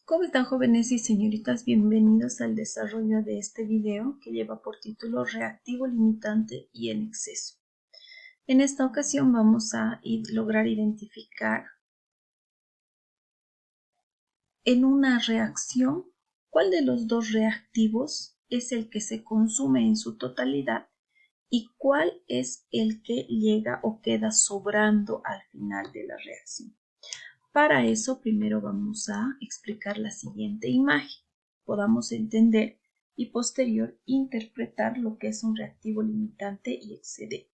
¿Cómo están, jóvenes y señoritas? Bienvenidos al desarrollo de este video que lleva por título Reactivo limitante y en exceso. En esta ocasión vamos a lograr identificar en una reacción cuál de los dos reactivos es el que se consume en su totalidad y cuál es el que llega o queda sobrando al final de la reacción. Para eso, primero vamos a explicar la siguiente imagen. Podamos entender y posterior interpretar lo que es un reactivo limitante y excedente.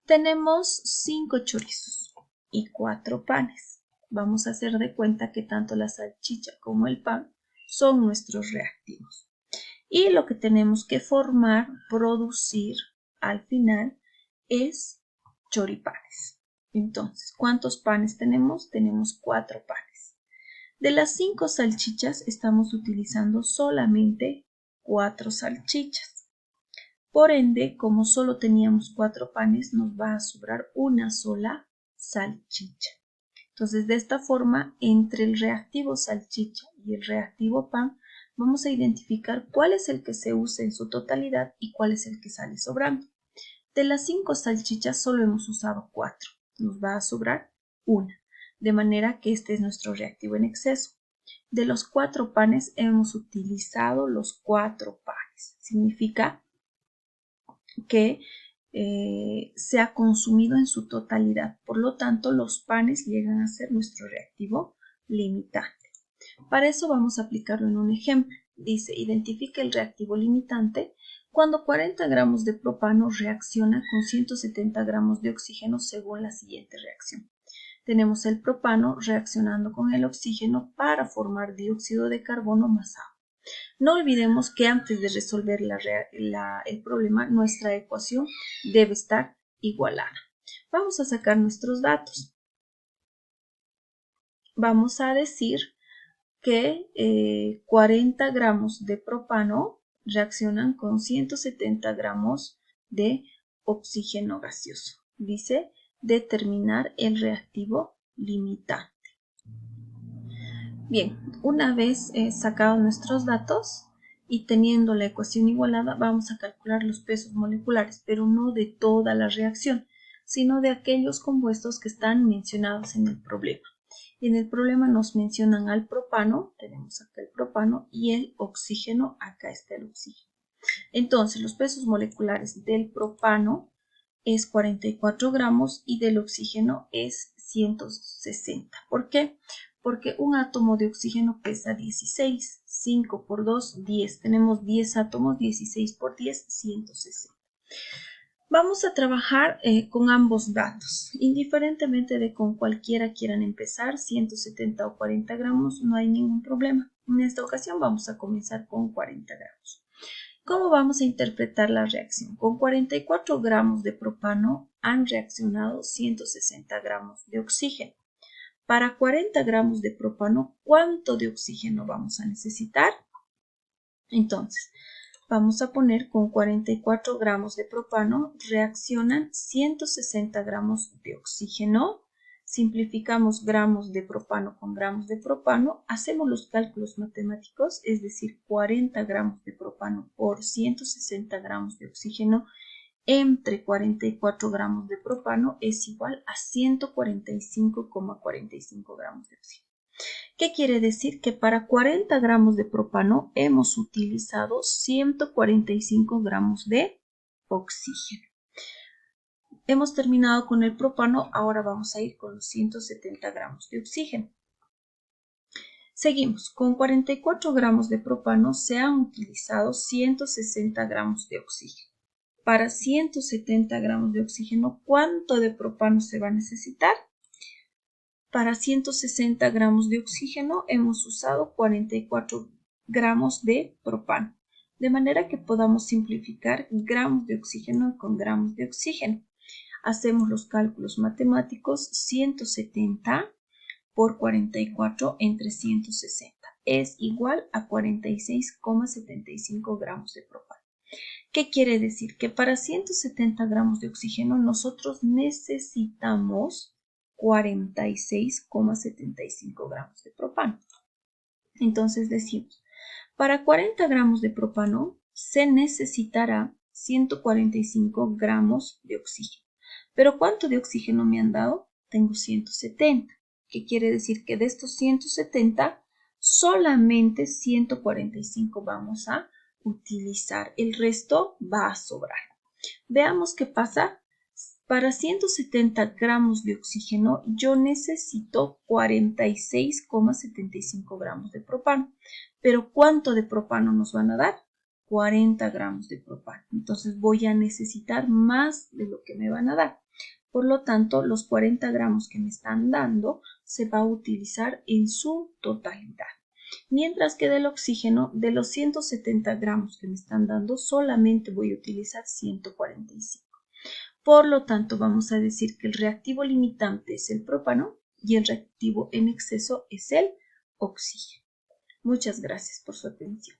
Tenemos 5 chorizos y 4 panes. Vamos a hacer de cuenta que tanto la salchicha como el pan son nuestros reactivos. Y lo que tenemos que formar, producir al final es choripanes. Entonces, ¿cuántos panes tenemos? Tenemos 4 panes. De las 5 salchichas estamos utilizando solamente 4 salchichas. Por ende, como solo teníamos 4 panes, nos va a sobrar una sola salchicha. Entonces, de esta forma, entre el reactivo salchicha y el reactivo pan, vamos a identificar cuál es el que se usa en su totalidad y cuál es el que sale sobrando. De las 5 salchichas solo hemos usado 4. Nos va a sobrar una, de manera que este es nuestro reactivo en exceso. De los 4 panes hemos utilizado los 4 panes. Significa que se ha consumido en su totalidad. Por lo tanto, los panes llegan a ser nuestro reactivo limitante. Para eso vamos a aplicarlo en un ejemplo. Dice, identifica el reactivo limitante cuando 40 gramos de propano reacciona con 170 gramos de oxígeno según la siguiente reacción. Tenemos el propano reaccionando con el oxígeno para formar dióxido de carbono más agua. No olvidemos que antes de resolver el problema, nuestra ecuación debe estar igualada. Vamos a sacar nuestros datos. Vamos a decir que 40 gramos de propano reaccionan con 170 gramos de oxígeno gaseoso. Dice determinar el reactivo limitante. Bien, una vez sacados nuestros datos y teniendo la ecuación igualada, vamos a calcular los pesos moleculares, pero no de toda la reacción, sino de aquellos compuestos que están mencionados en el problema. En el problema nos mencionan al propano, tenemos acá el propano, y el oxígeno, acá está el oxígeno. Entonces, los pesos moleculares del propano es 44 gramos y del oxígeno es 160. ¿Por qué? Porque un átomo de oxígeno pesa 16, 5 por 2, 10. Tenemos 10 átomos, 16 por 10, 160. Vamos a trabajar con ambos datos, indiferentemente de con cualquiera quieran empezar, 170 o 40 gramos, no hay ningún problema. En esta ocasión vamos a comenzar con 40 gramos. ¿Cómo vamos a interpretar la reacción? Con 44 gramos de propano han reaccionado 160 gramos de oxígeno. Para 40 gramos de propano, ¿cuánto de oxígeno vamos a necesitar? Entonces, vamos a poner con 44 gramos de propano reaccionan 160 gramos de oxígeno. Simplificamos gramos de propano con gramos de propano, hacemos los cálculos matemáticos, es decir, 40 gramos de propano por 160 gramos de oxígeno entre 44 gramos de propano es igual a 145,45 gramos de oxígeno. ¿Qué quiere decir? Que para 40 gramos de propano hemos utilizado 145 gramos de oxígeno. Hemos terminado con el propano, ahora vamos a ir con los 170 gramos de oxígeno. Seguimos, con 44 gramos de propano se han utilizado 160 gramos de oxígeno. Para 170 gramos de oxígeno, ¿cuánto de propano se va a necesitar? Para 160 gramos de oxígeno hemos usado 44 gramos de propano, de manera que podamos simplificar gramos de oxígeno con gramos de oxígeno. Hacemos los cálculos matemáticos, 170 por 44 entre 160 es igual a 46,75 gramos de propano. ¿Qué quiere decir? Que para 170 gramos de oxígeno nosotros necesitamos 46,75 gramos de propano. Entonces decimos, para 40 gramos de propano se necesitará 145 gramos de oxígeno. ¿Pero cuánto de oxígeno me han dado? Tengo 170, que quiere decir que de estos 170, solamente 145 vamos a utilizar. El resto va a sobrar. Veamos qué pasa. Para 170 gramos de oxígeno yo necesito 46,75 gramos de propano. Pero ¿cuánto de propano nos van a dar? 40 gramos de propano. Entonces voy a necesitar más de lo que me van a dar. Por lo tanto, los 40 gramos que me están dando se va a utilizar en su totalidad. Mientras que del oxígeno, de los 170 gramos que me están dando, solamente voy a utilizar 145. Por lo tanto, vamos a decir que el reactivo limitante es el propano y el reactivo en exceso es el oxígeno. Muchas gracias por su atención.